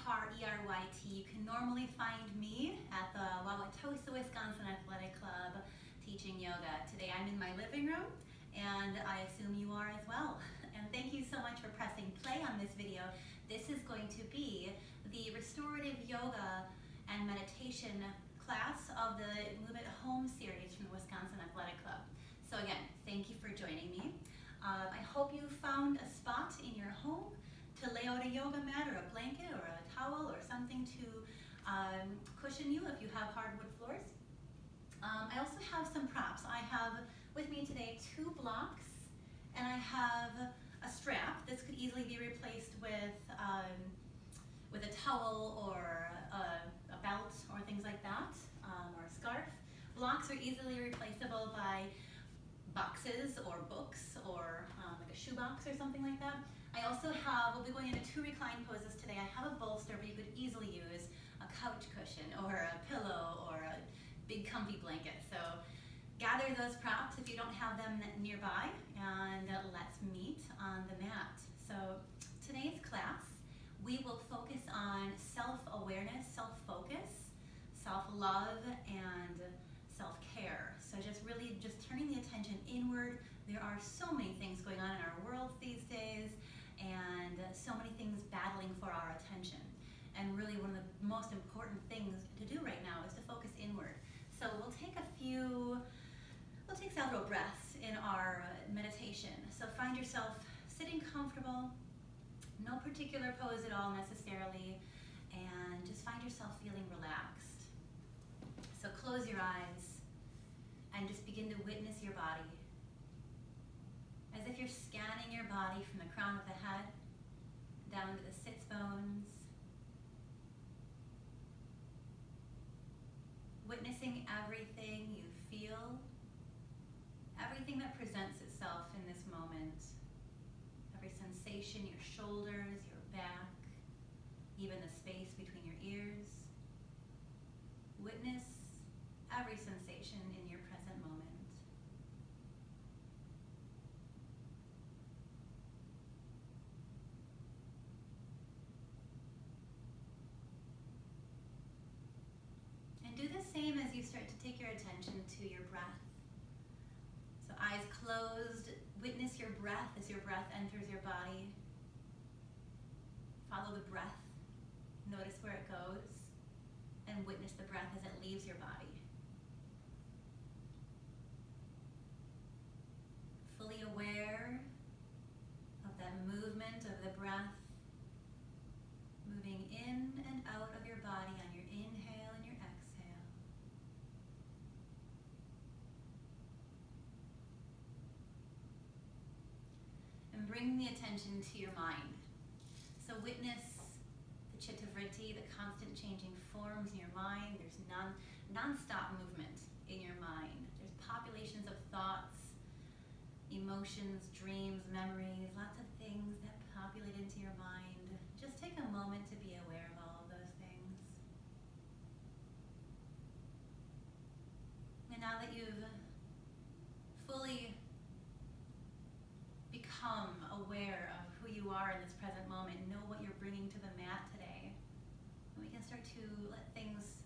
Parr, E-R-Y-T. You can normally find me at the Wauwatosa, Wisconsin Athletic Club teaching yoga. Today I'm in my living room, and I assume you are as well. And thank you so much for pressing play on this video. This is going to be the restorative yoga and meditation class of the Move at Home series from the Wisconsin Athletic Club. So again, thank you for joining me. I hope you found a spot in your home to lay out a yoga mat or a blanket or a towel or something to cushion you if you have hardwood floors. I also have some props. I have with me today 2 blocks, and I have a strap. This could easily be replaced with a towel or a belt or things like that, or a scarf. Blocks are easily replaceable by boxes or books or like a shoebox or something like that. I also have, we'll be going into 2 recline poses today. I have a bolster, but you could easily use a couch cushion or a pillow or a big comfy blanket. So gather those props if you don't have them nearby, and let's meet on the mat. So today's class, we will focus on self-awareness, self-focus, self-love, and self-care. So just really just turning the attention inward. There are so many things going on in our world these days, and so many things battling for our attention. And really one of the most important things to do right now is to focus inward. So we'll take several breaths in our meditation. So find yourself sitting comfortable, no particular pose at all necessarily, and just find yourself feeling relaxed. So close your eyes and just begin to witness your body. As if you're scanning your body from the crown of the head down to the sits bones, witnessing everything you feel, everything that presents itself in this moment, every sensation, your shoulders, your back, even the space between your ears. Witness every sensation in your present moment. Do the same as you start to take your attention to your breath. So eyes closed, witness your breath as your breath enters your body. Follow the breath, notice where it goes, and witness the breath as it leaves your body. Fully aware of that movement of the breath, moving in and out of your body on your inhale and your exhale. And bring the attention to your mind. So witness the chitta-vritti, the constant changing forms in your mind. There's non-stop movement in your mind. There's populations of thoughts, emotions, dreams, memories, lots of things that populate into your mind. Just take a moment to be aware of all of those things. And now that you've fully become aware of who you are in this present moment, know what you're bringing to the mat today, and we can start to let things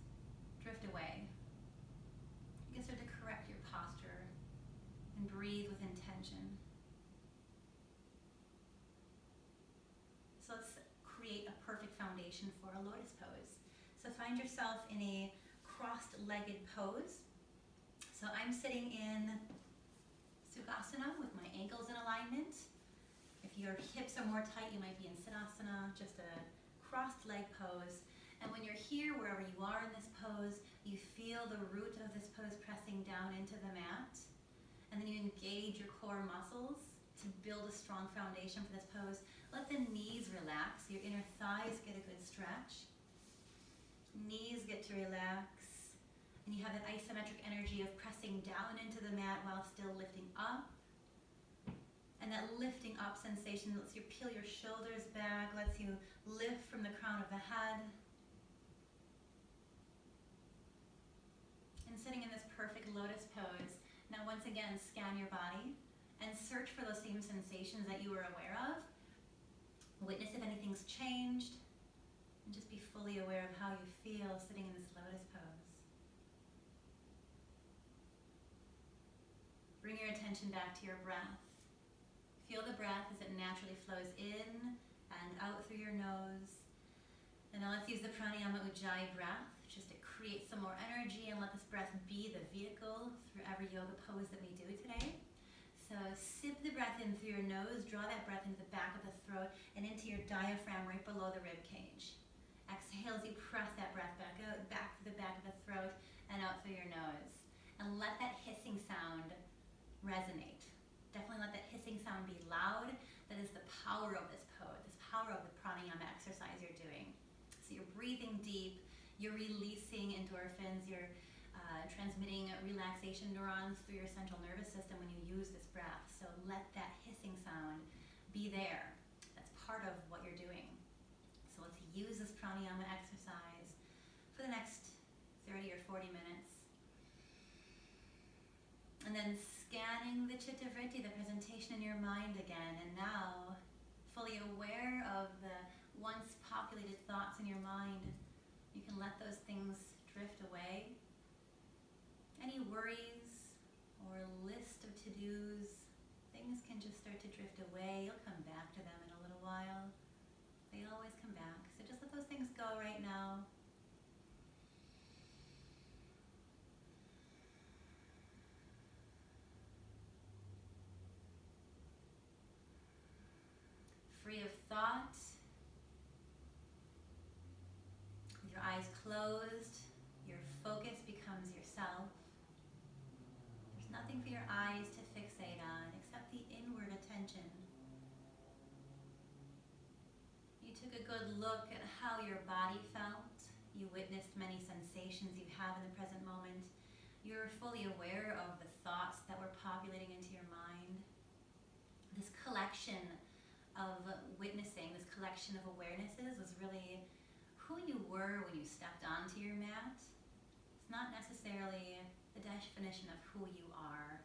drift away. You can start to correct your posture and breathe with intention. So let's create a perfect foundation for a lotus pose. So find yourself in a crossed-legged pose. So I'm sitting in Sukhasana with my ankles in alignment. If your hips are more tight, you might be in Siddhasana, just a crossed leg pose. And when you're here, wherever you are in this pose, you feel the root of this pose pressing down into the mat. And then you engage your core muscles to build a strong foundation for this pose. Let the knees relax, your inner thighs get a good stretch. Knees get to relax. And you have that isometric energy of pressing down into the mat while still lifting up. And that lifting up sensation lets you peel your shoulders back, lets you lift from the crown of the head. And sitting in this perfect lotus pose, now once again scan your body and search for those same sensations that you were aware of. Witness if anything's changed. And just be fully aware of how you feel sitting in this lotus pose. Bring your attention back to your breath. Feel the breath as it naturally flows in and out through your nose. And now let's use the pranayama ujjayi breath, just to create some more energy and let this breath be the vehicle through every yoga pose that we do today. So sip the breath in through your nose, draw that breath into the back of the throat and into your diaphragm right below the rib cage. Exhale as you press that breath back out, back to the back of the throat and out through your nose. And let that hissing sound resonate. Definitely let that hissing sound be loud. That is the power of this pose, this power of the pranayama exercise you're doing. So you're breathing deep, you're releasing endorphins, you're transmitting relaxation neurons through your central nervous system when you use this breath. So let that hissing sound be there. That's part of what you're doing. So let's use this pranayama exercise for the next 30 or 40 minutes. And then scanning the chitta vritti, the presentation in your mind again, and now fully aware of the once populated thoughts in your mind, you can let those things drift away. Any worries or list of to-dos, things can just start to drift away. You'll come back to them in a little while. They always come back. So just let those things go right now. Free of thought, with your eyes closed, your focus becomes yourself. There's nothing for your eyes to fixate on except the inward attention. You took a good look at how your body felt. You witnessed many sensations you have in the present moment. You're fully aware of the thoughts that were populating into your mind. This collection of witnessing, this collection of awarenesses was really who you were when you stepped onto your mat. It's not necessarily the definition of who you are.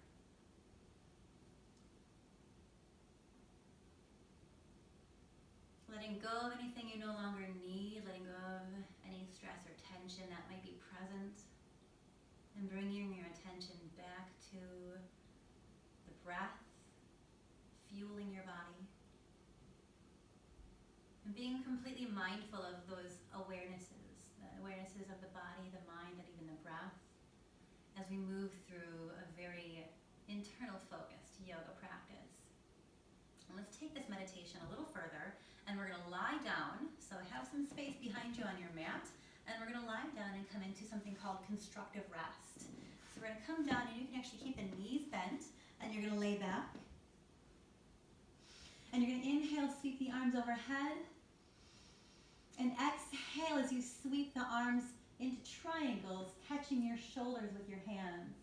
Letting go of anything you no longer need, letting go of any stress or tension that might be present, and bringing your attention back to the breath, fueling your body. And being completely mindful of those awarenesses, the awarenesses of the body, the mind, and even the breath, as we move through a very internal focused yoga practice. And let's take this meditation a little further, and we're going to lie down. So have some space behind you on your mat, and we're going to lie down and come into something called constructive rest. So we're going to come down, and you can actually keep the knees bent, and you're going to lay back. And you're going to inhale, sweep the arms overhead. And exhale as you sweep the arms into triangles, catching your shoulders with your hands.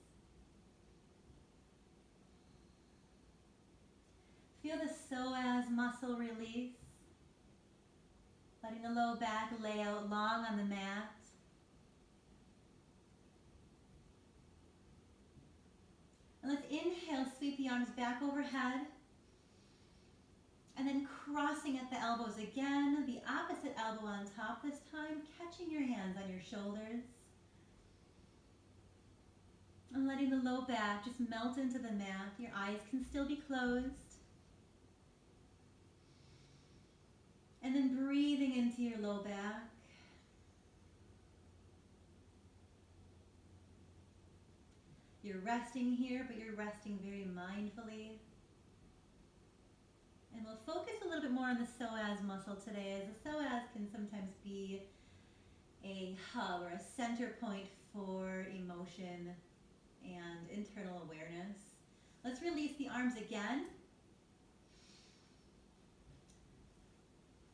Feel the psoas muscle release, letting the low back lay out long on the mat. And let's inhale, sweep the arms back overhead. And then crossing at the elbows again, the opposite elbow on top this time, catching your hands on your shoulders. And letting the low back just melt into the mat. Your eyes can still be closed. And then breathing into your low back. You're resting here, but you're resting very mindfully. And we'll focus a little bit more on the psoas muscle today, as the psoas can sometimes be a hub or a center point for emotion and internal awareness. Let's release the arms again.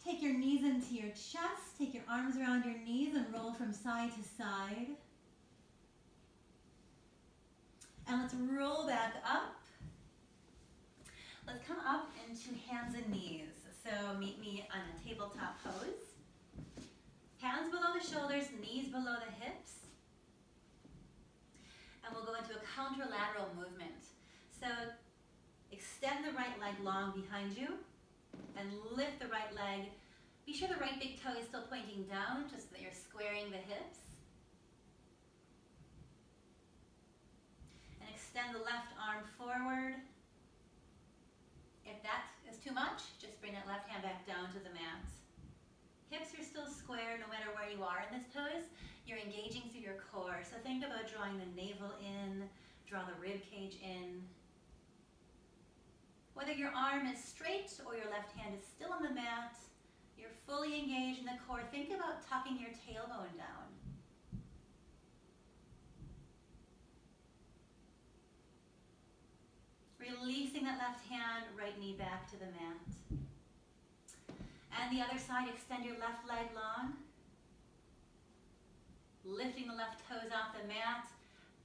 Take your knees into your chest, take your arms around your knees and roll from side to side. And let's roll back up. Let's come up into hands and knees. So meet me on a tabletop pose. Hands below the shoulders, knees below the hips. And we'll go into a contralateral movement. So extend the right leg long behind you and lift the right leg Be sure the right big toe is still pointing down, just so that you're squaring the hips. And extend the left arm forward. If that is too much, just bring that left hand back down to the mat. Hips are still square no matter where you are in this pose. You're engaging through your core. So think about drawing the navel in, draw the rib cage in. Whether your arm is straight or your left hand is still on the mat, you're fully engaged in the core. Think about tucking your tailbone down. Releasing that left hand, right knee back to the mat. And the other side, extend your left leg long. Lifting the left toes off the mat.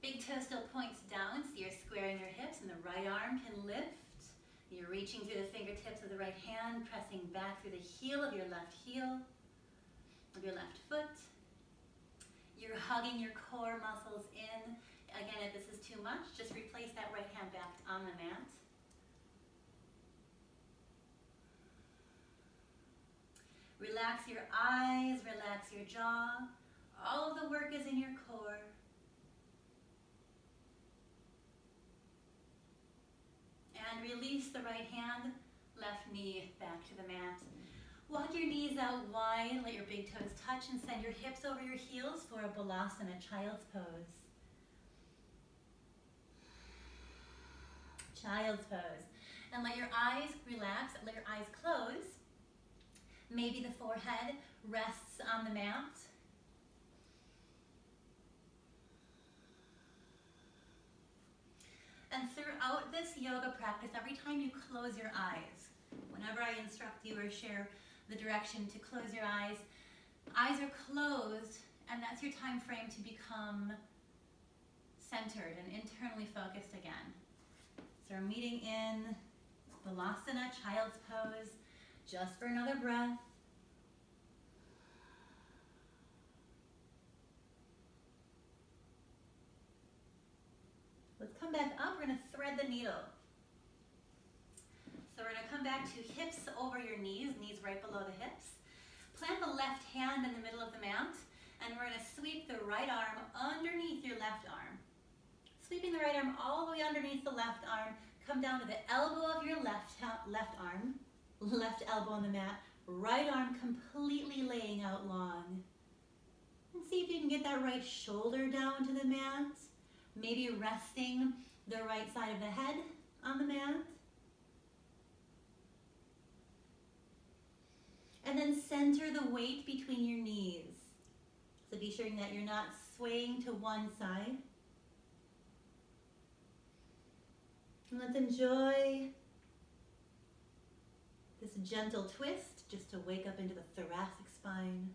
Big toe still points down, so you're squaring your hips and the right arm can lift. You're reaching through the fingertips of the right hand, pressing back through the heel of your left heel, of your left foot. You're hugging your core muscles in. Again, if this is too much, just replace that right hand back on the mat. Relax your eyes, relax your jaw. All of the work is in your core. And release the right hand, left knee back to the mat. Walk your knees out wide, let your big toes touch, and send your hips over your heels for a balasana, child's pose. Child's pose. And let your eyes relax, let your eyes close. Maybe the forehead rests on the mat. And throughout this yoga practice, every time you close your eyes, whenever I instruct you or share the direction to close your eyes are closed, and that's your time frame to become centered and internally focused again. So we're meeting in Balasana, child's pose, just for another breath. Let's come back up. We're going to thread the needle. So we're going to come back to hips over your knees, knees right below the hips. Plant the left hand in the middle of the mat, and we're going to sweep the right arm underneath your left arm. Sweeping the right arm all the way underneath the left arm. Come down to the elbow of your left arm, left elbow on the mat, right arm completely laying out long. And see if you can get that right shoulder down to the mat. Maybe resting the right side of the head on the mat. And then center the weight between your knees. So be sure that you're not swaying to one side. And let's enjoy this gentle twist just to wake up into the thoracic spine.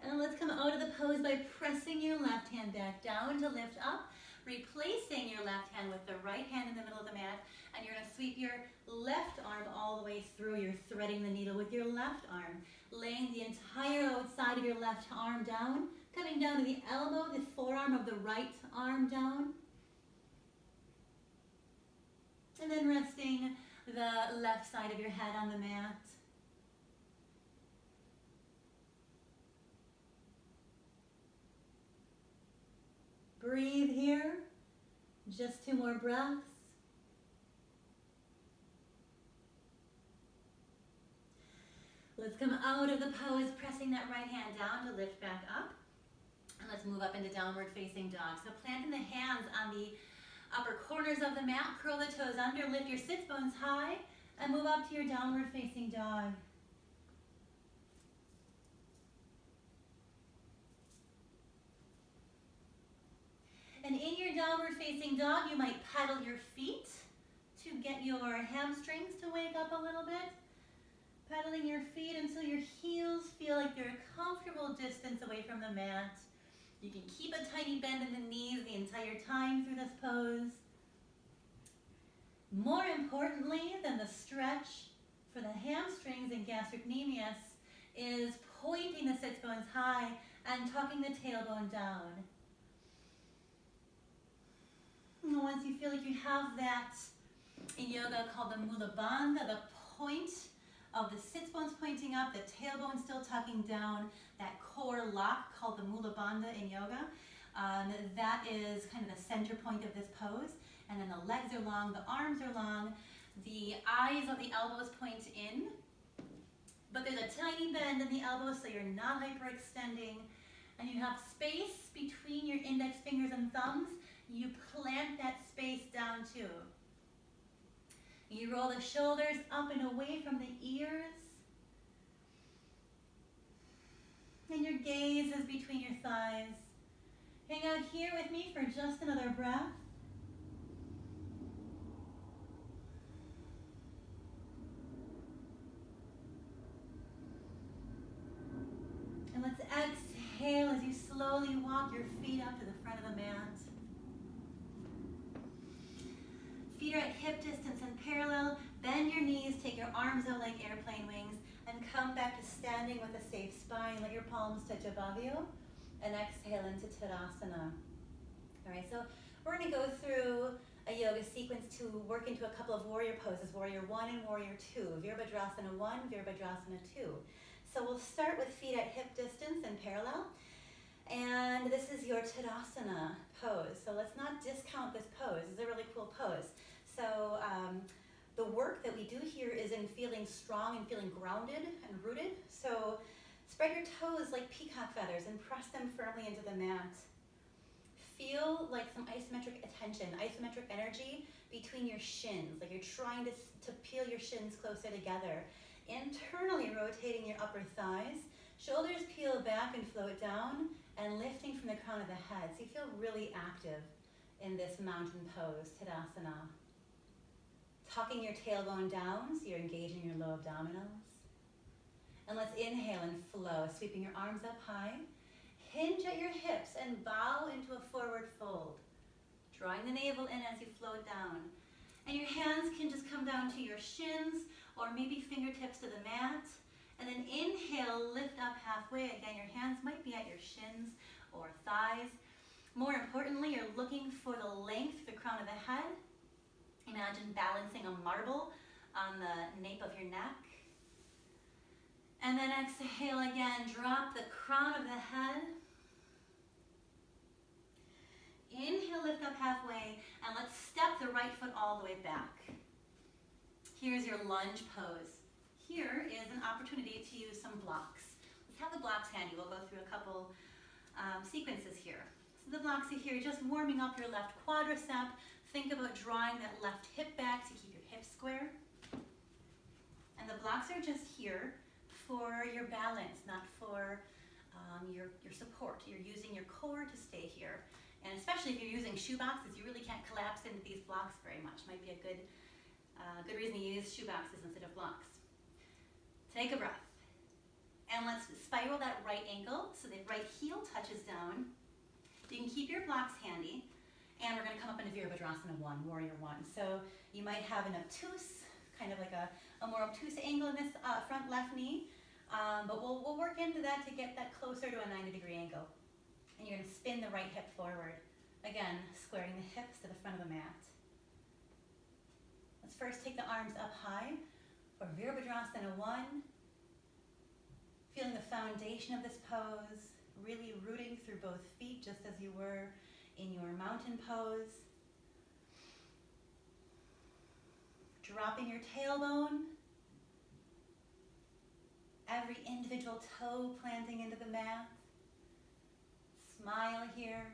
And let's come out of the pose by pressing your left hand back down to lift up, replacing your left hand with the right hand in the middle of the mat, and you're going to sweep your left arm all the way through. You're threading the needle with your left arm, laying the entire outside of your left arm down, coming down to the elbow, the forearm of the right arm down, and then resting the left side of your head on the mat. Breathe here, just 2 more breaths. Let's come out of the pose, pressing that right hand down to lift back up. And let's move up into downward facing dog. So planting the hands on the upper corners of the mat, curl the toes under, lift your sits bones high, and move up to your downward facing dog. And in your downward facing dog, you might pedal your feet to get your hamstrings to wake up a little bit. Pedaling your feet until your heels feel like they're a comfortable distance away from the mat. You can keep a tiny bend in the knees the entire time through this pose. More importantly than the stretch for the hamstrings and gastrocnemius is pointing the sits bones high and tucking the tailbone down. And once you feel like you have that in yoga called the Mula Bandha, the point of the sits bones pointing up, the tailbone still tucking down, that core lock called the Mula Bandha in yoga. That is kind of the center point of this pose. And then the legs are long, the arms are long, the eyes of the elbows point in, but there's a tiny bend in the elbows so you're not hyperextending, and you have space between your index fingers and thumbs. You plant that space down too. You roll the shoulders up and away from the ears, and your gaze is between your thighs. Hang out here with me for just another breath. And let's exhale as you slowly walk your feet up to the front of the mat. Feet are at hip distance and parallel. Bend your knees, take your arms out like airplane wings, and come back to standing with a safe spine. Let your palms touch above you, and exhale into Tadasana. All right, so we're going to go through a yoga sequence to work into a couple of warrior poses, Warrior 1 and Warrior 2, Virabhadrasana 1, Virabhadrasana 2. So we'll start with feet at hip distance and parallel. And this is your Tadasana pose. So let's not discount this pose. It's a really cool pose. So the work that we do here is in feeling strong and feeling grounded and rooted. So spread your toes like peacock feathers and press them firmly into the mat. Feel like some isometric attention, isometric energy between your shins, like you're trying to peel your shins closer together. Internally rotating your upper thighs, shoulders peel back and float down, and lifting from the crown of the head. So you feel really active in this mountain pose, Tadasana. Tucking your tailbone down so you're engaging your low abdominals. And let's inhale and flow, sweeping your arms up high. Hinge at your hips and bow into a forward fold. Drawing the navel in as you float down. And your hands can just come down to your shins or maybe fingertips to the mat. And then inhale, lift up halfway. Again, your hands might be at your shins or thighs. More importantly, you're looking for the length, the crown of the head. Imagine balancing a marble on the nape of your neck. And then exhale again, drop the crown of the head. Inhale, lift up halfway, and let's step the right foot all the way back. Here's your lunge pose. Here is an opportunity to use some blocks. Let's have the blocks handy. We'll go through a couple sequences here. So the blocks are here, just warming up your left quadricep. Think about drawing that left hip back to keep your hips square. And the blocks are just here for your balance, not for your support. You're using your core to stay here. And especially if you're using shoe boxes, you really can't collapse into these blocks very much. Might be a good reason to use shoe boxes instead of blocks. Take a breath. And let's spiral that right ankle so the right heel touches down. You can keep your blocks handy. And we're going to come up into Virabhadrasana 1, Warrior 1. So you might have an obtuse, kind of like a more obtuse angle in this front left knee. But we'll work into that to get that closer to a 90-degree angle. And you're going to spin the right hip forward. Again, squaring the hips to the front of the mat. Let's first take the arms up high for Virabhadrasana 1. Feeling the foundation of this pose, really rooting through both feet just as you were in your mountain pose. Dropping your tailbone. Every individual toe planting into the mat. Smile here.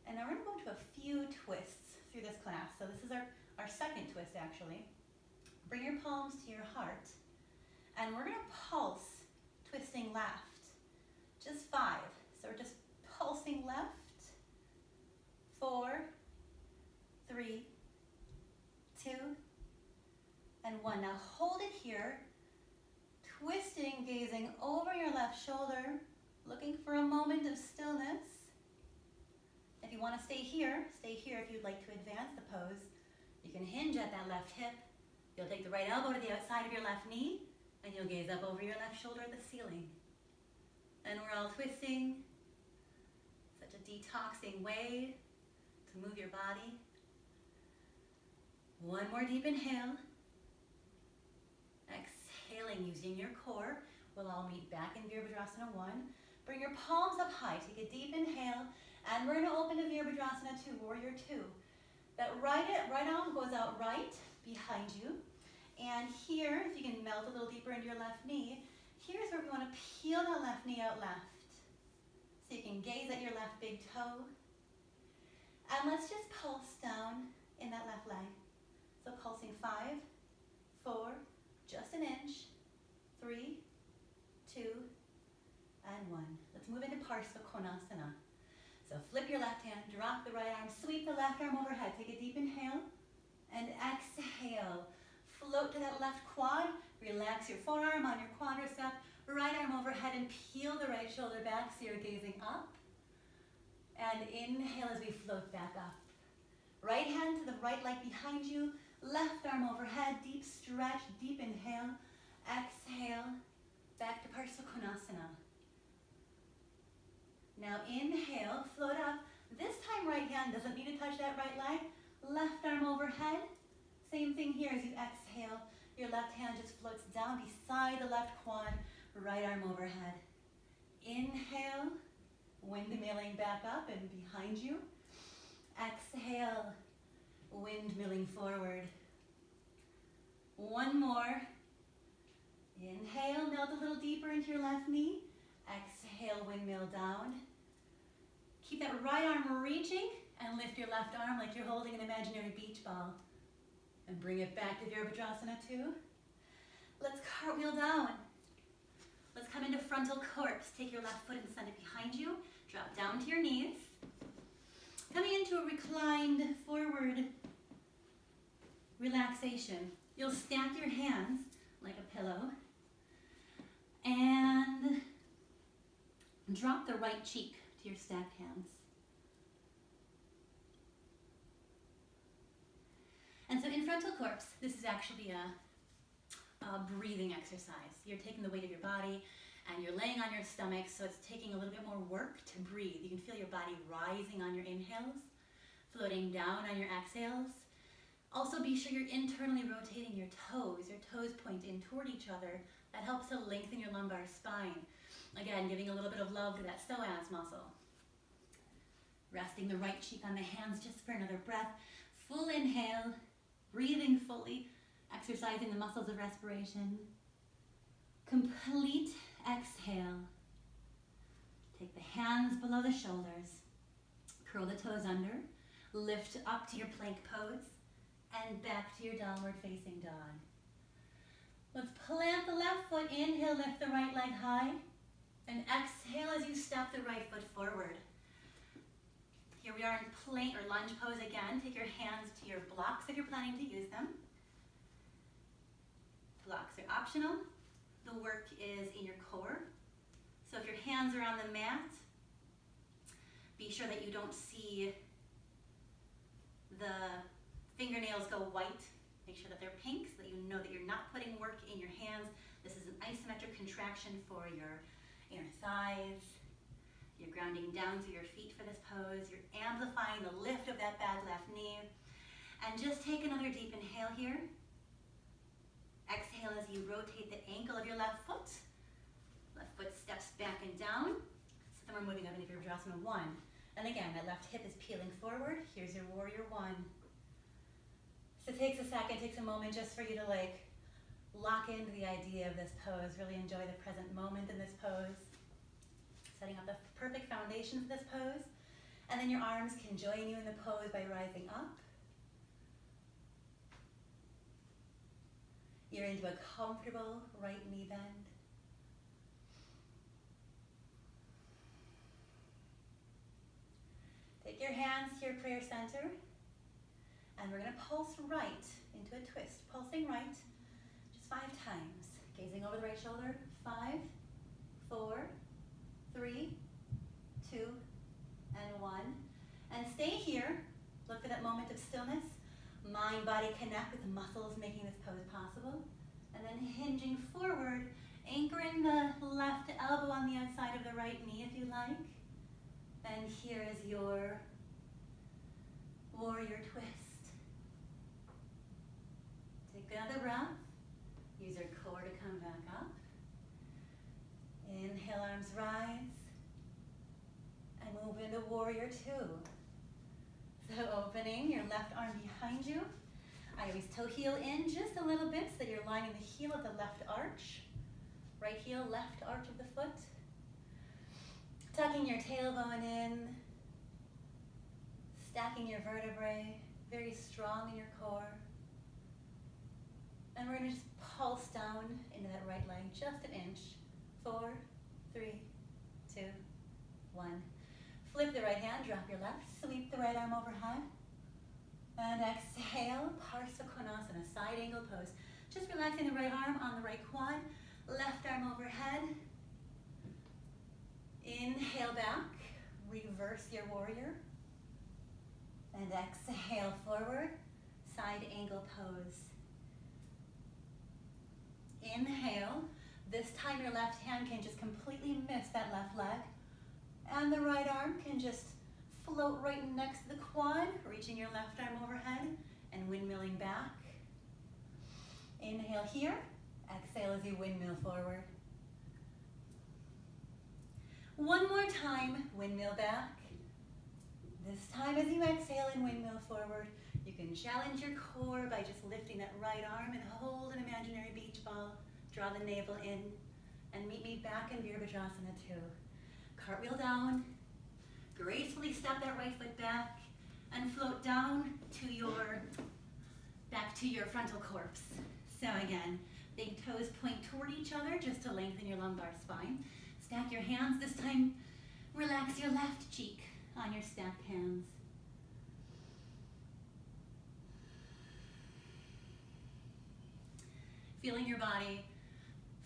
And now we're going to go into a few twists through this class. So this is our second twist actually. Bring your palms to your heart. And we're going to pulse, twisting left. Just 5. So we're just pulsing left. 4, 3, 2, and 1. Now hold it here. Twisting, gazing over your left shoulder, looking for a moment of stillness. If you want to stay here if you'd like to advance the pose. You can hinge at that left hip. You'll take the right elbow to the outside of your left knee, and you'll gaze up over your left shoulder at the ceiling. And we're all twisting. Such a detoxing way to move your body. One more deep inhale. Exhaling using your core. We'll all meet back in Virabhadrasana 1. Bring your palms up high. Take a deep inhale. And we're going to open to Virabhadrasana 2, Warrior 2. That right arm goes out right behind you. And here, if you can melt a little deeper into your left knee, here's where we want to peel that left knee out left. So you can gaze at your left big toe. And let's just pulse down in that left leg. So pulsing 5, 4, just an inch, 3, 2, and 1. Let's move into Parsa Konasana. So flip your left hand, drop the right arm, sweep the left arm overhead. Take a deep inhale and exhale. Float to that left quad. Relax your forearm on your quadricep. Right arm overhead and peel the right shoulder back so you're gazing up. And inhale as we float back up. Right hand to the right leg behind you. Left arm overhead. Deep stretch, deep inhale. Exhale. Back to Parsa Konasana. Now inhale, float up. This time right hand doesn't need to touch that right leg. Left arm overhead. Same thing here as you exhale. Your left hand just floats down beside the left quad. Right arm overhead. Inhale, windmilling back up and behind you. Exhale, windmilling forward. One more. Inhale, melt a little deeper into your left knee. Exhale, windmill down. Keep that right arm reaching and lift your left arm like you're holding an imaginary beach ball. And bring it back to Virabhadrasana 2. Let's cartwheel down. Let's come into frontal corpse. Take your left foot and send it behind you. Drop down to your knees. Coming into a reclined forward relaxation. You'll stack your hands like a pillow. And drop the right cheek to your stacked hands. And so in frontal corpse, this is actually a breathing exercise. You're taking the weight of your body and you're laying on your stomach, so it's taking a little bit more work to breathe. You can feel your body rising on your inhales, floating down on your exhales. Also be sure you're internally rotating your toes. Your toes point in toward each other. That helps to lengthen your lumbar spine. Again, giving a little bit of love to that psoas muscle. Resting the right cheek on the hands just for another breath. Full inhale, breathing fully, exercising the muscles of respiration. Complete exhale. Take the hands below the shoulders. Curl the toes under. Lift up to your plank pose. And back to your downward facing dog. Let's plant the left foot. Inhale, lift the right leg high. And exhale as you step the right foot forward. Here we are in plank or lunge pose again. Take your hands to your blocks if you're planning to use them. Blocks are optional. The work is in your core. So if your hands are on the mat, be sure that you don't see the fingernails go white. Make sure that they're pink so that you know that you're not putting work in your hands. This is an isometric contraction for your inner thighs. You're grounding down through your feet for this pose. You're amplifying the lift of that bad left knee. And just take another deep inhale here. Exhale as you rotate the ankle of your left foot. Left foot steps back and down. So then we're moving up into Virabhadrasana 1. And again, that left hip is peeling forward. Here's your Warrior 1. So it takes a second, takes a moment just for you to lock into the idea of this pose. Really enjoy the present moment in this pose. Setting up the perfect foundation for this pose. And then your arms can join you in the pose by rising up. You're into a comfortable right knee bend. Take your hands to your prayer center. And we're going to pulse right into a twist. Pulsing right just 5 times. Gazing over the right shoulder. 5, 4, 3, 2, and 1. And stay here. Look for that moment of stillness. Mind, body connect with the muscles making this pose possible. And then hinging forward, anchoring the left elbow on the outside of the right knee if you like. And here is your warrior twist. arms rise. And move into warrior two. So opening your left arm behind you. I always toe heel in just a little bit so you're lining the heel of the left arch. Right heel, left arch of the foot. Tucking your tailbone in. Stacking your vertebrae. Very strong in your core. And we're going to just pulse down into that right leg just an inch. 4, 3, 2, 1. Flip the right hand, drop your left, sweep the right arm overhead. And exhale, Parsvakonasana, side angle pose. Just relaxing the right arm on the right quad, left arm overhead. Inhale back, reverse your warrior. And exhale forward, side angle pose. Inhale, this time your left hand can just completely miss that left leg. And the right arm can just float right next to the quad, reaching your left arm overhead and windmilling back. Inhale here, exhale as you windmill forward. One more time, windmill back. This time as you exhale and windmill forward, you can challenge your core by just lifting that right arm and hold an imaginary beach ball. Draw the navel in and meet me back in Virabhadrasana 2. Cartwheel down, gracefully step that right foot back and float down to back to your frontal corpse. So again, big toes point toward each other just to lengthen your lumbar spine. Stack your hands, this time relax your left cheek on your stacked hands. Feeling your body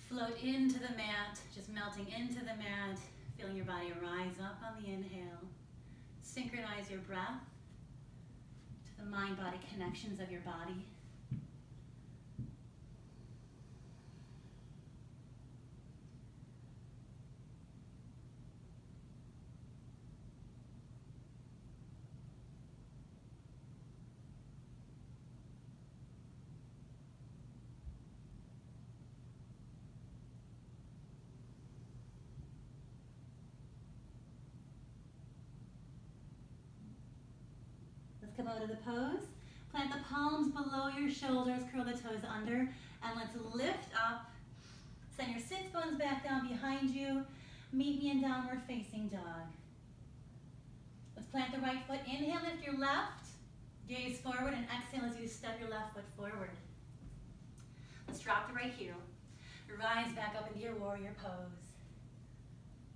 float into the mat, just melting into the mat. Feeling your body rise up on the inhale. Synchronize your breath to the mind-body connections of your body. Come out of the pose. Plant the palms below your shoulders, curl the toes under, and let's lift up. Send your sits bones back down behind you. Meet me in downward facing dog. Let's plant the right foot. Inhale, lift your left. Gaze forward and exhale as you step your left foot forward. Let's drop the right heel. Rise back up into your warrior pose.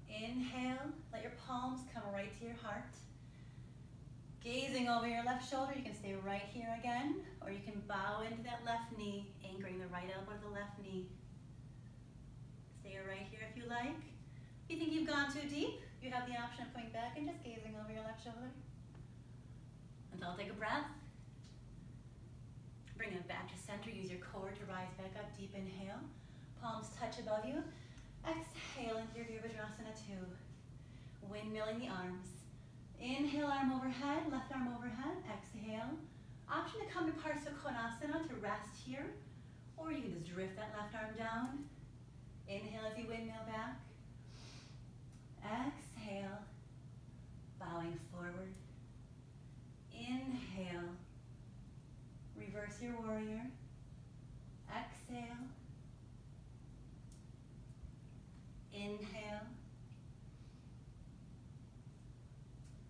Inhale, let your palms come right to your heart. Gazing over your left shoulder, you can stay right here again, or you can bow into that left knee, anchoring the right elbow to the left knee. Stay right here if you like. If you think you've gone too deep, you have the option of coming back and just gazing over your left shoulder. And I'll take a breath. Bring it back to center. Use your core to rise back up. Deep inhale. Palms touch above you. Exhale into your Virabhadrasana 2. Windmilling the arms. Inhale, arm overhead, left arm overhead, exhale. Option to come to Parsvakonasana to rest here, or you can just drift that left arm down. Inhale as you windmill back. Exhale, bowing forward. Inhale, reverse your warrior. Exhale. Inhale.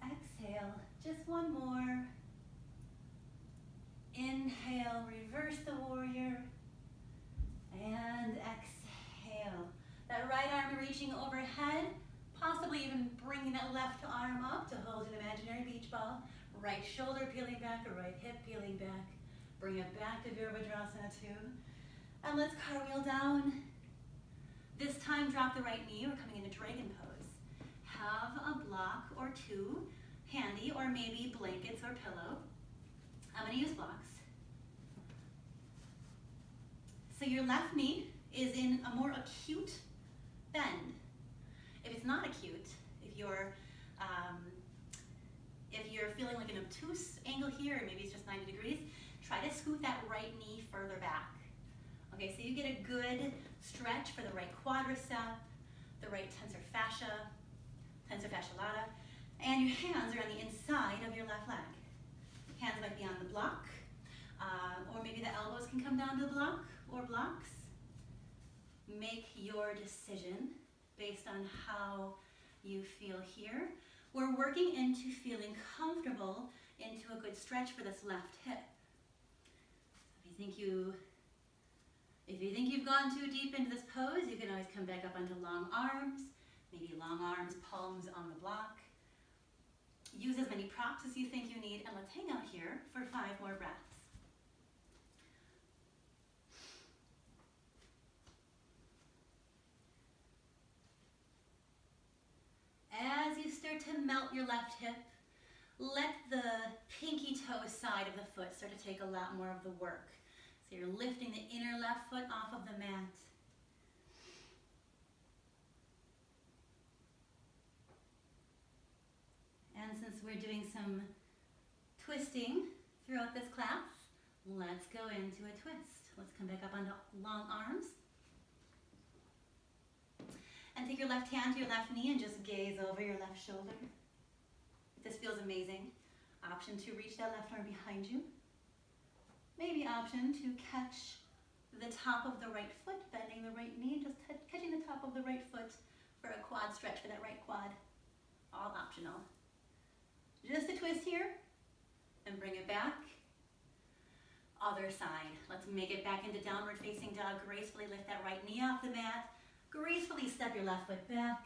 Exhale, just one more. Inhale, reverse the warrior. And exhale. That right arm reaching overhead, possibly even bringing that left arm up to hold an imaginary beach ball. Right shoulder peeling back, or right hip peeling back. Bring it back to Virabhadrasana 2. And let's cartwheel down. This time, drop the right knee. We're coming into dragon pose. Have a block or two handy, or maybe blankets or pillow. I'm going to use blocks. So your left knee is in a more acute bend. If it's not acute, if you're feeling like an obtuse angle here, or maybe it's just 90 degrees, try to scoot that right knee further back. Okay, so you get a good stretch for the right quadricep, the right tensor fascia lata, and your hands are on the inside of your left leg. Hands might be on the block, or maybe the elbows can come down to the block or blocks. Make your decision based on how you feel here. We're working into feeling comfortable into a good stretch for this left hip. If you think you've gone too deep into this pose, you can always come back up onto long arms, maybe long arms, palms on the block. Use as many props as you think you need, and let's hang out here for 5 more breaths. As you start to melt your left hip, let the pinky toe side of the foot start to take a lot more of the work. So you're lifting the inner left foot off of the mat. And since we're doing some twisting throughout this class, let's go into a twist. Let's come back up onto long arms. And take your left hand to your left knee and just gaze over your left shoulder. If this feels amazing, option to reach that left arm behind you. Maybe option to catch the top of the right foot, bending the right knee, just catching the top of the right foot for a quad stretch for that right quad. All optional. Just a twist here, and bring it back. Other side. Let's make it back into downward facing dog. Gracefully lift that right knee off the mat. Gracefully step your left foot back.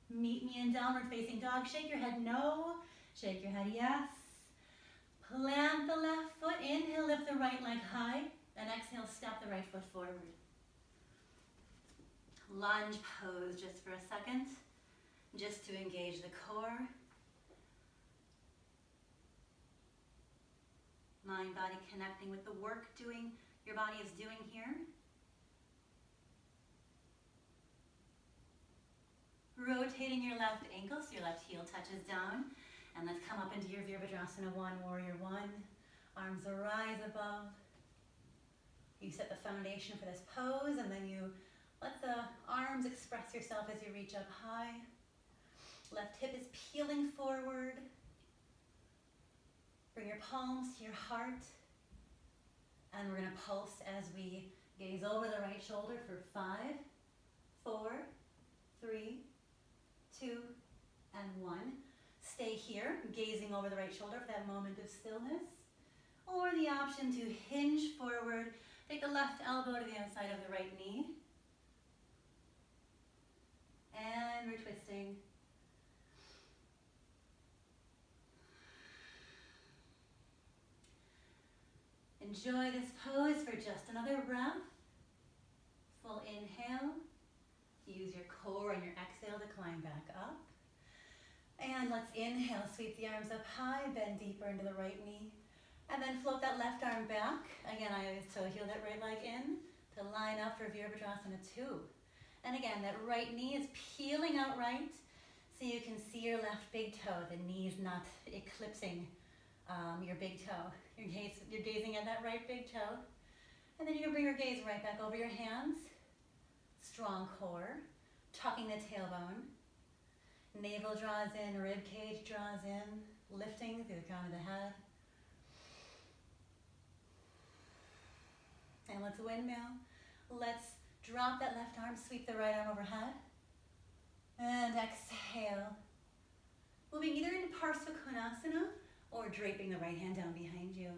Meet me in downward facing dog. Shake your head no. Shake your head yes. Plant the left foot. Inhale, lift the right leg high. And exhale, step the right foot forward. Lunge pose just for a second. Just to engage the core. Mind, body connecting with the work your body is doing here. Rotating your left ankle so your left heel touches down. And let's come up into your Virabhadrasana 1, Warrior 1. Arms rise above. You set the foundation for this pose, and then you let the arms express yourself as you reach up high. Left hip is peeling forward. Bring your palms to your heart. And we're going to pulse as we gaze over the right shoulder for 5, 4, 3, 2, and 1. Stay here, gazing over the right shoulder for that moment of stillness. Or the option to hinge forward, take the left elbow to the outside of the right knee. And we're twisting. Enjoy this pose for just another breath. Full inhale. Use your core and your exhale to climb back up. And let's inhale, sweep the arms up high, bend deeper into the right knee. And then float that left arm back. Again, I always toe heel that right leg in to line up for Virabhadrasana 2. And again, that right knee is peeling out right so you can see your left big toe. The knee's not eclipsing your big toe. You're gazing at that right big toe. And then you can bring your gaze right back over your hands. Strong core, tucking the tailbone. Navel draws in, rib cage draws in, lifting through the crown of the head. And let's windmill. Let's drop that left arm, sweep the right arm overhead. And exhale. Moving either into Parsvakonasana or draping the right hand down behind you.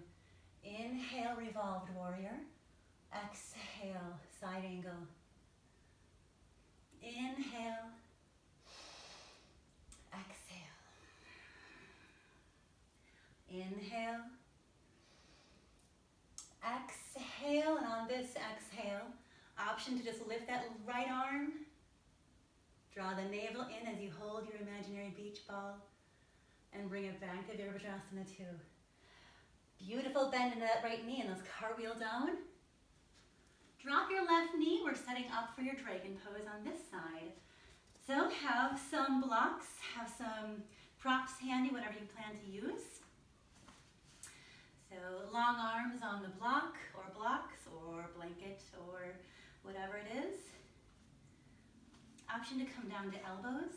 Inhale, revolved warrior. Exhale, side angle. Inhale. Exhale. Inhale. Exhale, and on this exhale, option to just lift that right arm. Draw the navel in as you hold your imaginary beach ball and bring it back to Virabhadrasana 2. Beautiful bend into that right knee and let's cartwheel down. Drop your left knee. We're setting up for your dragon pose on this side. So have some blocks, have some props handy, whatever you plan to use. So long arms on the block or blocks or blanket or whatever it is. Option to come down to elbows.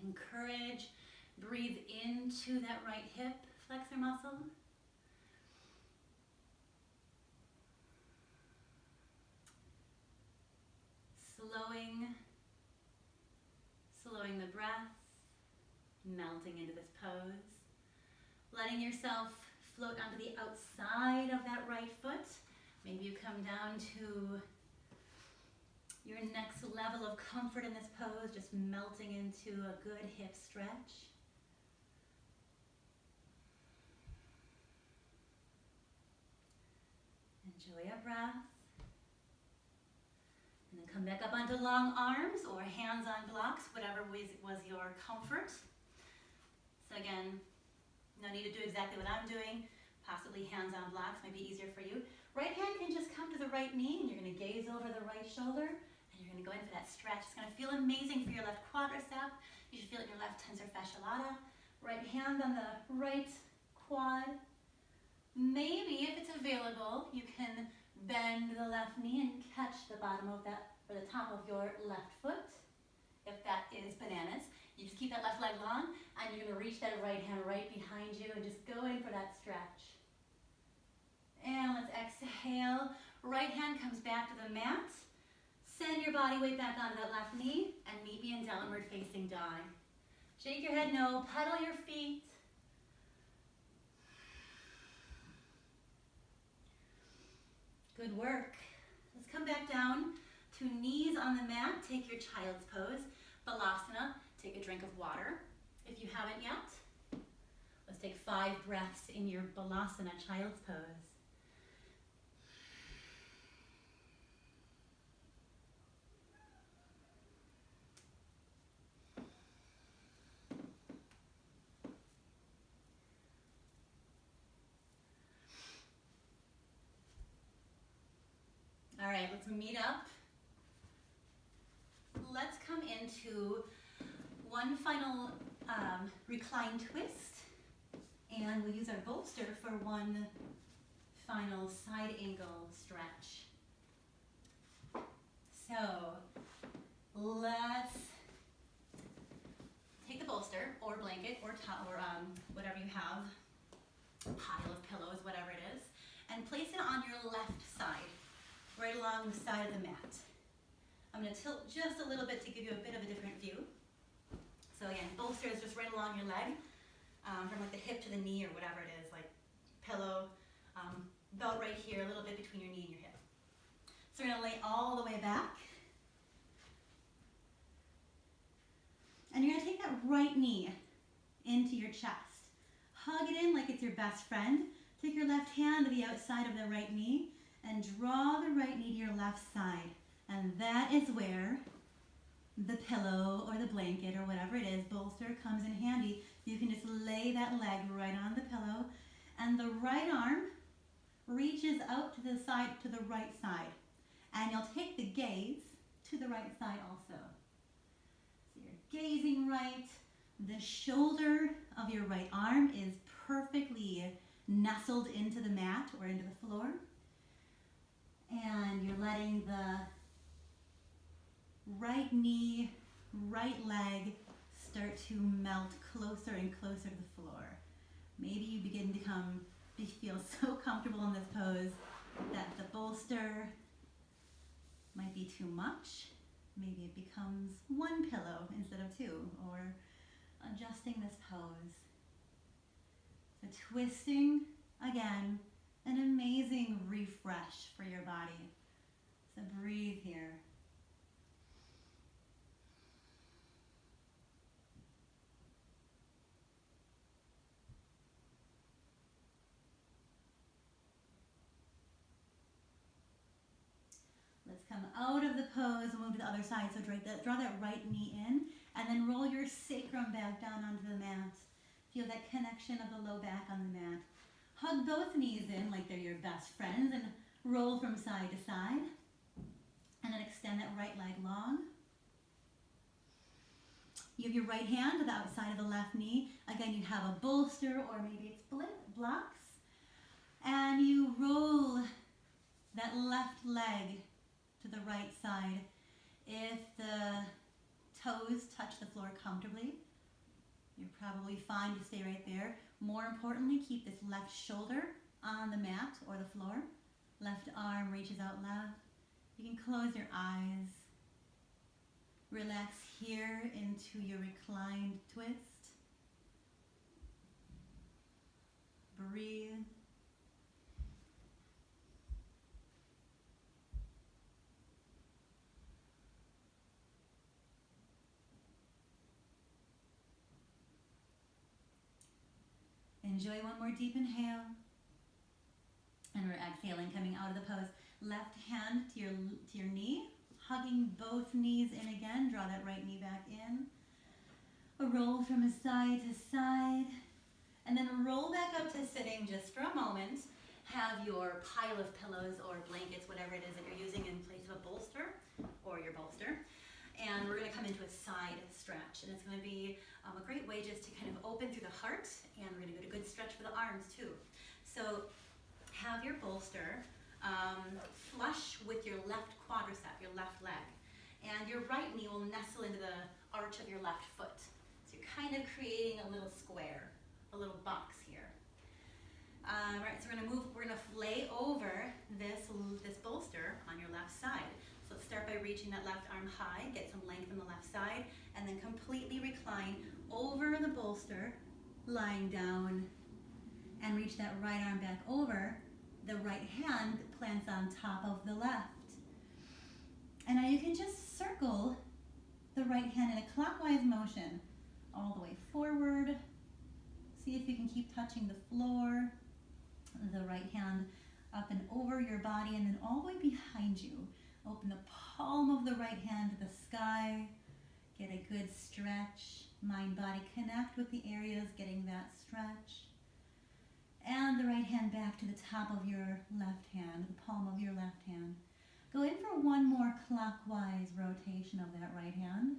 Encourage, breathe into that right hip flexor muscle. Slowing the breath, melting into this pose. Letting yourself float onto the outside of that right foot. Maybe you come down to your next level of comfort in this pose, just melting into a good hip stretch. Enjoy your breath. And then come back up onto long arms or hands on blocks, whatever was your comfort. So again, no need to do exactly what I'm doing. Possibly hands on blocks might be easier for you. Right hand can just come to the right knee, and you're going to gaze over the right shoulder, and you're going to go in for that stretch. It's going to feel amazing for your left quadricep. You should feel it in your left tensor fascia lata. Right hand on the right quad. Maybe, if it's available, you can bend the left knee and catch the bottom of that, or the top of your left foot. If that is bananas, you just keep that left leg long, and you're going to reach that right hand right behind you and just go in for that stretch. And let's exhale. Right hand comes back to the mat. Send your body weight back onto that left knee and meet me in downward facing dog. Shake your head no, pedal your feet. Good work. Let's come back down to knees on the mat. Take your child's pose. Balasana. Take a drink of water if you haven't yet. Let's take 5 breaths in your Balasana child's pose. All right, let's meet up. Let's come into one final recline twist, and we'll use our bolster for one final side angle stretch. So let's take the bolster or blanket or whatever you have, a pile of pillows, whatever it is, and place it on your left side, right along the side of the mat. I'm going to tilt just a little bit to give you a bit of a different view. So again, bolster is just right along your leg, from like the hip to the knee or whatever it is, like pillow, about right here, a little bit between your knee and your hip. So we're going to lay all the way back. And you're going to take that right knee into your chest. Hug it in like it's your best friend. Take your left hand to the outside of the right knee and draw the right knee to your left side. And that is where the pillow or the blanket or whatever it is, bolster, comes in handy. You can just lay that leg right on the pillow, and the right arm reaches out to the side, to the right side. And you'll take the gaze to the right side also. So you're gazing right. The shoulder of your right arm is perfectly nestled into the mat or into the floor. And you're letting the right knee, right leg start to melt closer and closer to the floor. Maybe you begin to feel so comfortable in this pose that the bolster might be too much. Maybe it becomes one pillow instead of 2, or adjusting this pose. So twisting, again, an amazing refresh for your body. So breathe here. Let's come out of the pose and move to the other side. So draw that right knee in, and then roll your sacrum back down onto the mat. Feel that connection of the low back on the mat. Hug both knees in like they're your best friends and roll from side to side. And then extend that right leg long. You have your right hand to the outside of the left knee. Again, you have a bolster or maybe it's blocks. And you roll that left leg to to the right side. If the toes touch the floor comfortably, you're probably fine to stay right there. More importantly, keep this left shoulder on the mat or the floor. Left arm reaches out loud. You can close your eyes. Relax here into your reclined twist. Breathe. Enjoy one more deep inhale. And we're exhaling, coming out of the pose. Left hand to your knee, hugging both knees in again. Draw that right knee back in. A roll from side to side. And then roll back up to sitting just for a moment. Have your pile of pillows or blankets, whatever it is that you're using, in place of a bolster or your bolster. And we're going to come into a side stretch. And it's going to be a great way just to kind of open through the heart. And we're going to get a good stretch for the arms too. So have your bolster flush with your left quadricep, your left leg. And your right knee will nestle into the arch of your left foot. So you're kind of creating a little square, a little box here. Right, so we're going to lay over this bolster on your left side. So let's start by reaching that left arm high, get some length on the left side, and then completely recline over the bolster, lying down, and reach that right arm back over. The right hand plants on top of the left. And now you can just circle the right hand in a clockwise motion all the way forward. See if you can keep touching the floor. The right hand up and over your body, and then all the way behind you. Open the palm of the right hand to the sky. Get a good stretch. Mind, body connect with the areas, getting that stretch. And the right hand back to the top of your left hand, the palm of your left hand. Go in for one more clockwise rotation of that right hand.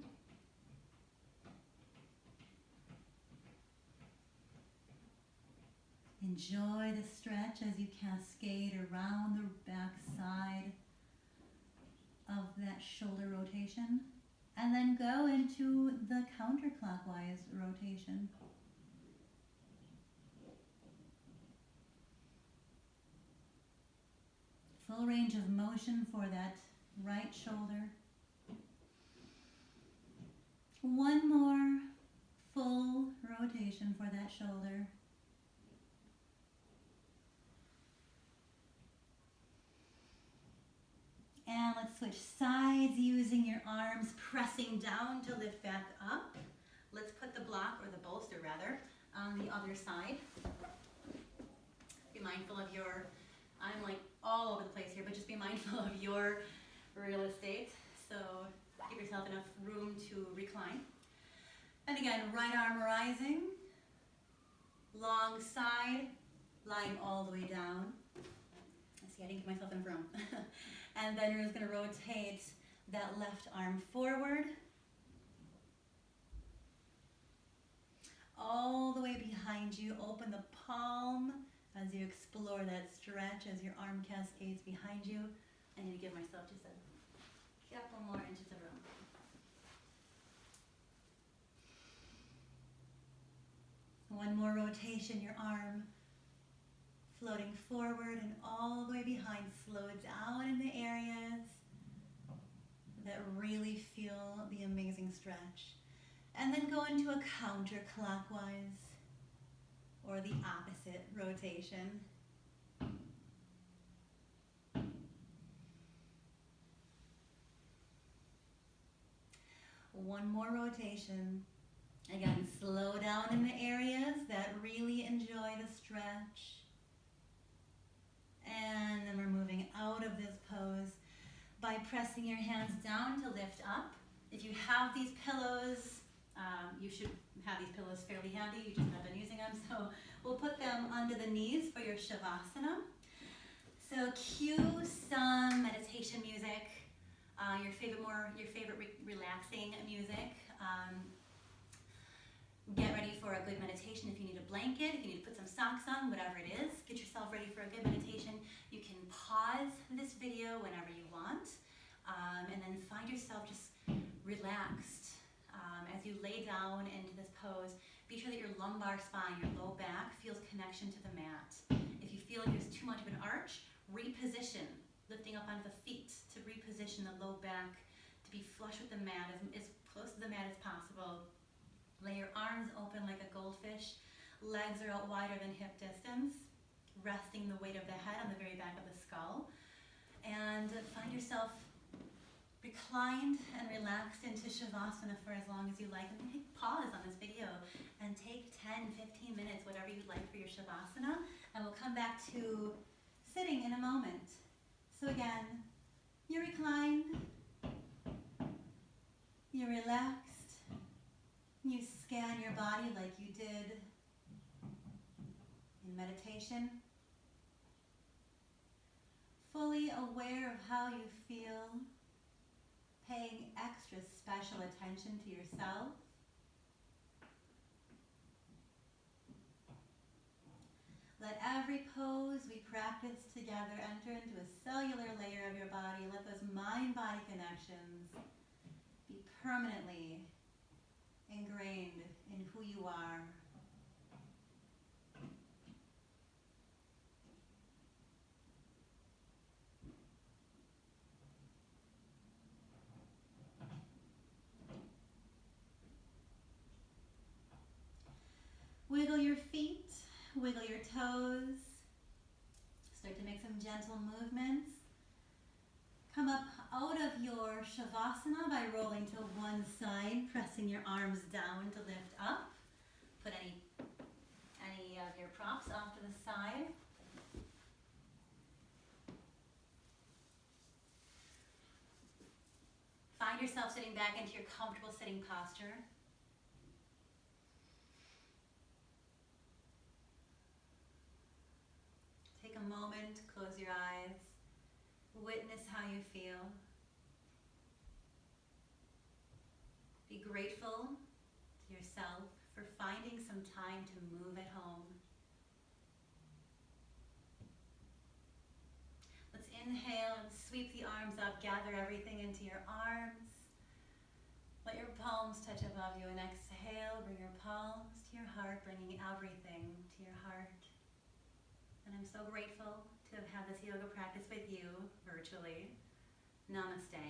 Enjoy the stretch as you cascade around the back side of that shoulder rotation. And then go into the counterclockwise rotation. Full range of motion for that right shoulder. One more full rotation for that shoulder. And let's switch sides using your arms pressing down to lift back up. Let's put the block, or the bolster rather, on the other side. Be mindful of your, I'm like all over the place here, but just be mindful of your real estate. So give yourself enough room to recline. And again, right arm rising, long side, lying all the way down. See, I didn't give myself enough room. And then you're just going to rotate that left arm forward. All the way behind you. Open the palm as you explore that stretch, as your arm cascades behind you. I need to give myself just a couple more inches of room. One more rotation, your arm floating forward and all the way behind. Slow down in the areas that really feel the amazing stretch. And then go into a counterclockwise or the opposite rotation. One more rotation. Again, slow down in the areas that really enjoy the stretch. And then we're moving out of this pose by pressing your hands down to lift up. If you have these pillows, you should have these pillows fairly handy. You just have been using them. So we'll put them under the knees for your Shavasana. So cue some meditation music, your favorite relaxing music. Get ready for a good meditation. If you need a blanket, if you need to put some socks on, whatever it is, get yourself ready for a good meditation. You can pause this video whenever you want. And then find yourself just relaxed. As you lay down into this pose, be sure that your lumbar spine, your low back, feels connection to the mat. If you feel like there's too much of an arch, reposition, lifting up onto the feet to reposition the low back to be flush with the mat, as close to the mat as possible. Lay your arms open like a goldfish. Legs are out wider than hip distance, resting the weight of the head on the very back of the skull. And find yourself reclined and relaxed into Shavasana for as long as you like. And take pause on this video and take 10, 15 minutes, whatever you'd like for your Shavasana. And we'll come back to sitting in a moment. So again, you're reclined, you're relaxed, you scan your body like you did in meditation. Fully aware of how you feel, paying extra special attention to yourself. Let every pose we practice together enter into a cellular layer of your body. Let those mind-body connections be permanently ingrained in who you are. Wiggle your feet, wiggle your toes. Start to make some gentle movements. Come up out of your Shavasana by rolling to one side, pressing your arms down to lift up. Put any of your props off to the side. Find yourself sitting back into your comfortable sitting posture. Take a moment, close your eyes, witness how you feel. Be grateful to yourself for finding some time to move at home. Let's inhale and sweep the arms up, gather everything into your arms. Let your palms touch above you, and exhale, bring your palms to your heart, bringing everything to your heart. And I'm so grateful to have had this yoga practice with you virtually. Namaste.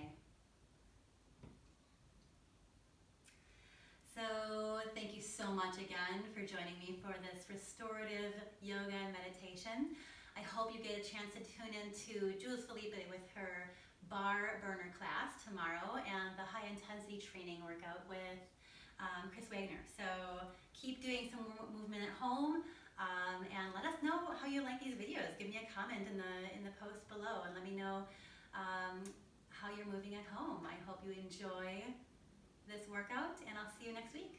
So thank you so much again for joining me for this restorative yoga and meditation. I hope you get a chance to tune in to Jules Felipe with her bar burner class tomorrow and the high intensity training workout with Chris Wagner. So keep doing some movement at home. And let us know how you like these videos. Give me a comment in the post below and let me know how you're moving at home. I hope you enjoy this workout, and I'll see you next week.